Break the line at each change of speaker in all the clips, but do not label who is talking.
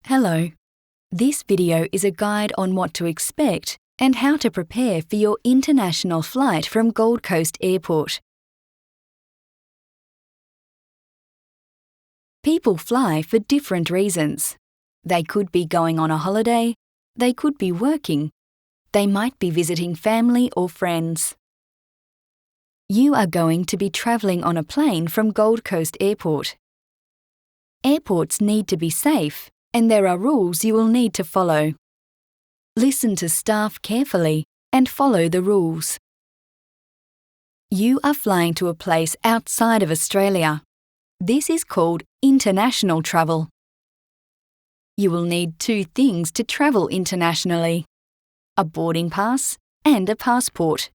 Hello. This video is a guide on what to expect and how to prepare for your international flight from Gold Coast Airport. People fly for different reasons. They could be going on a holiday, they could be working, they might be visiting family or friends. You are going to be travelling on a plane from Gold Coast Airport. Airports need to be safe, and there are rules you will need to follow. Listen to staff carefully and follow the rules. You are flying to a place outside of Australia. This is called international travel. You will need two things to travel internationally: a boarding pass and a passport.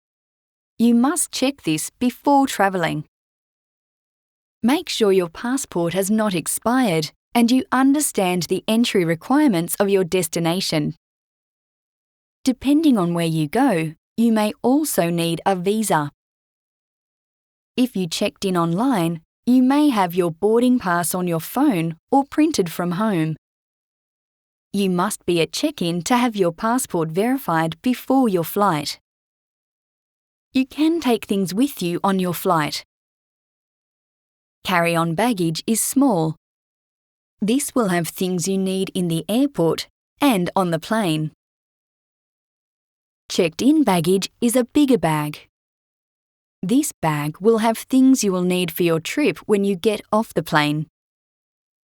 You must check this before travelling. Make sure your passport has not expired and you understand the entry requirements of your destination. Depending on where you go, you may also need a visa. If you checked in online, you may have your boarding pass on your phone or printed from home. You must be at check-in to have your passport verified before your flight. You can take things with you on your flight. Carry-on baggage is small. This will have things you need in the airport and on the plane. Checked-in baggage is a bigger bag. This bag will have things you will need for your trip when you get off the plane.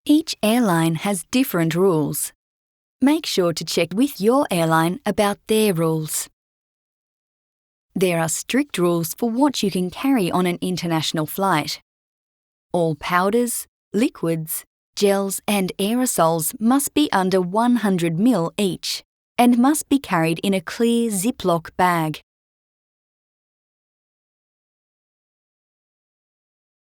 Each airline has different rules. Make sure to check with your airline about their rules. There are strict rules for what you can carry on an international flight. All powders, liquids, gels and aerosols must be under 100 ml each and must be carried in a clear Ziploc bag.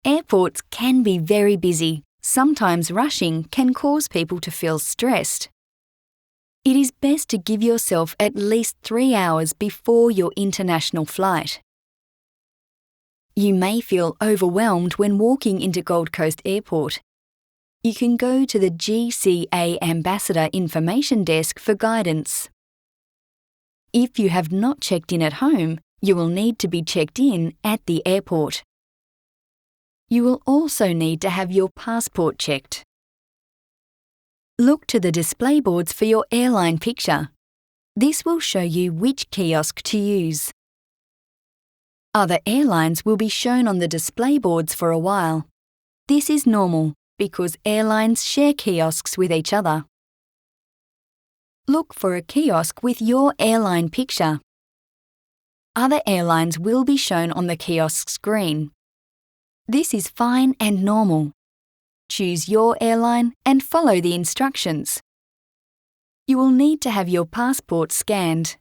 Airports can be very busy. Sometimes rushing can cause people to feel stressed. It is best to give yourself at least 3 hours before your international flight. You may feel overwhelmed when walking into Gold Coast Airport. You can go to the GCA Ambassador Information Desk for guidance. If you have not checked in at home, you will need to be checked in at the airport. You will also need to have your passport checked. Look to the display boards for your airline picture. This will show you which kiosk to use. Other airlines will be shown on the display boards for a while. This is normal because airlines share kiosks with each other. Look for a kiosk with your airline picture. Other airlines will be shown on the kiosk screen. This is fine and normal. Choose your airline and follow the instructions. You will need to have your passport scanned.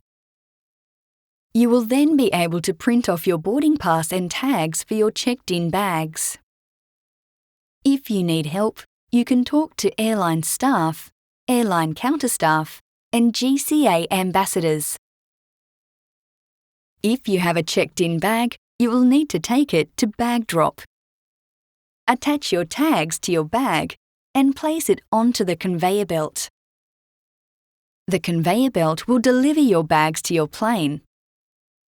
You will then be able to print off your boarding pass and tags for your checked-in bags. If you need help, you can talk to airline staff, airline counter staff, and GCA ambassadors. If you have a checked-in bag, you will need to take it to bag drop. Attach your tags to your bag and place it onto the conveyor belt. The conveyor belt will deliver your bags to your plane.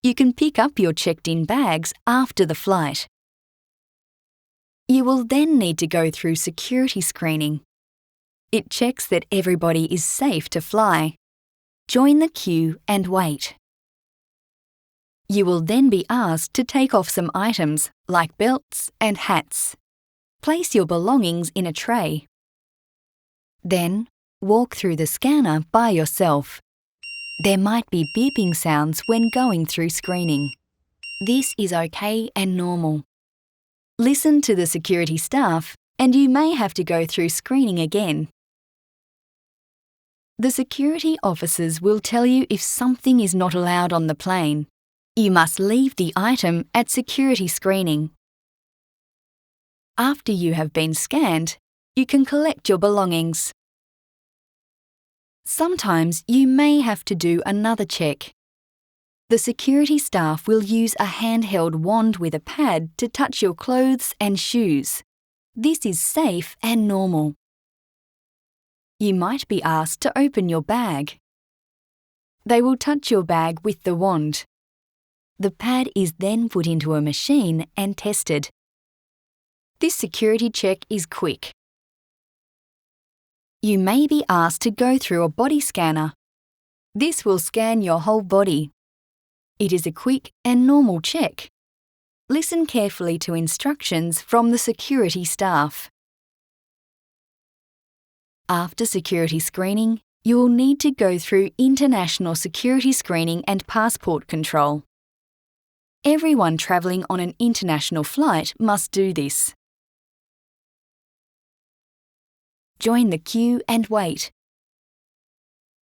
You can pick up your checked-in bags after the flight. You will then need to go through security screening. It checks that everybody is safe to fly. Join the queue and wait. You will then be asked to take off some items like belts and hats. Place your belongings in a tray. Then, walk through the scanner by yourself. There might be beeping sounds when going through screening. This is okay and normal. Listen to the security staff and you may have to go through screening again. The security officers will tell you if something is not allowed on the plane. You must leave the item at security screening. After you have been scanned, you can collect your belongings. Sometimes you may have to do another check. The security staff will use a handheld wand with a pad to touch your clothes and shoes. This is safe and normal. You might be asked to open your bag. They will touch your bag with the wand. The pad is then put into a machine and tested. This security check is quick. You may be asked to go through a body scanner. This will scan your whole body. It is a quick and normal check. Listen carefully to instructions from the security staff. After security screening, you will need to go through international security screening and passport control. Everyone travelling on an international flight must do this. Join the queue and wait.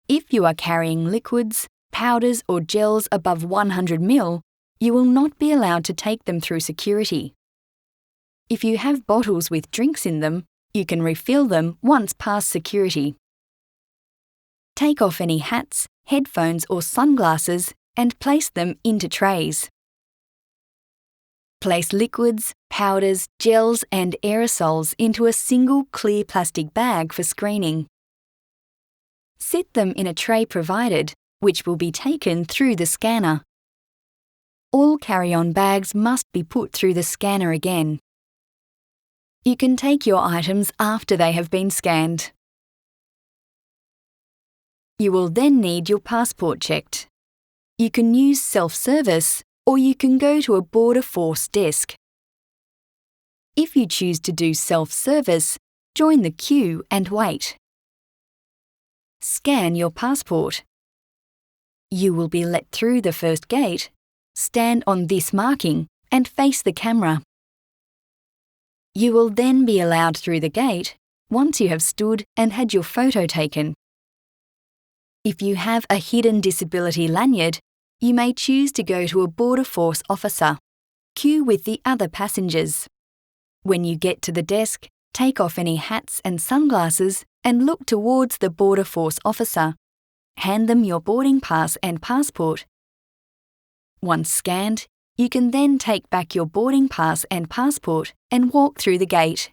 If you are carrying liquids, powders or gels above 100 ml, you will not be allowed to take them through security. If you have bottles with drinks in them, you can refill them once past security. Take off any hats, headphones or sunglasses and place them into trays. Place liquids, powders, gels and aerosols into a single clear plastic bag for screening. Sit them in a tray provided, which will be taken through the scanner. All carry-on bags must be put through the scanner again. You can take your items after they have been scanned. You will then need your passport checked. You can use self-service or you can go to a border force desk. If you choose to do self-service, join the queue and wait. Scan your passport. You will be let through the first gate. Stand on this marking and face the camera. You will then be allowed through the gate once you have stood and had your photo taken. If you have a hidden disability lanyard, you may choose to go to a border force officer. Queue with the other passengers. When you get to the desk, take off any hats and sunglasses and look towards the border force officer. Hand them your boarding pass and passport. Once scanned, you can then take back your boarding pass and passport and walk through the gate.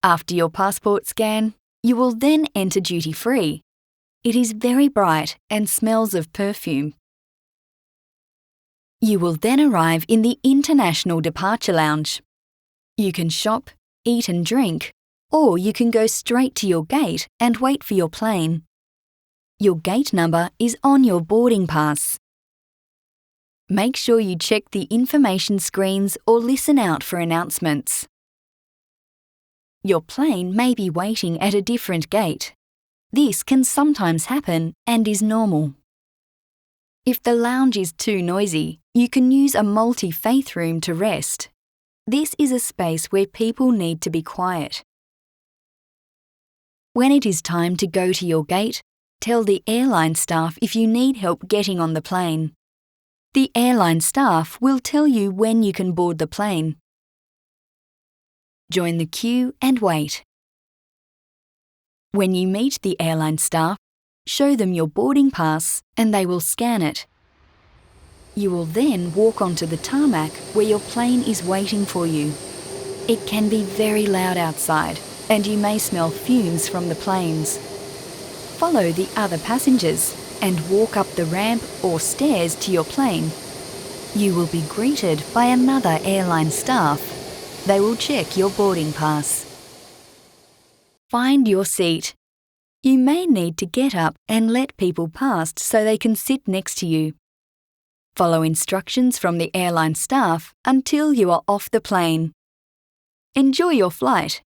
After your passport scan, you will then enter duty-free. It is very bright and smells of perfume. You will then arrive in the International Departure Lounge. You can shop, eat and drink, or you can go straight to your gate and wait for your plane. Your gate number is on your boarding pass. Make sure you check the information screens or listen out for announcements. Your plane may be waiting at a different gate. This can sometimes happen and is normal. If the lounge is too noisy, you can use a multi-faith room to rest. This is a space where people need to be quiet. When it is time to go to your gate, tell the airline staff if you need help getting on the plane. The airline staff will tell you when you can board the plane. Join the queue and wait. When you meet the airline staff, show them your boarding pass and they will scan it. You will then walk onto the tarmac where your plane is waiting for you. It can be very loud outside and you may smell fumes from the planes. Follow the other passengers and walk up the ramp or stairs to your plane. You will be greeted by another airline staff. They will check your boarding pass. Find your seat. You may need to get up and let people past so they can sit next to you. Follow instructions from the airline staff until you are off the plane. Enjoy your flight.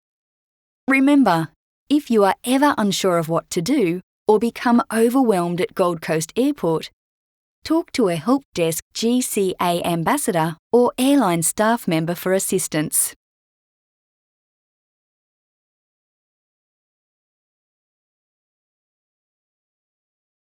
Remember, if you are ever unsure of what to do or become overwhelmed at Gold Coast Airport, talk to a Help Desk GCA ambassador or airline staff member for assistance.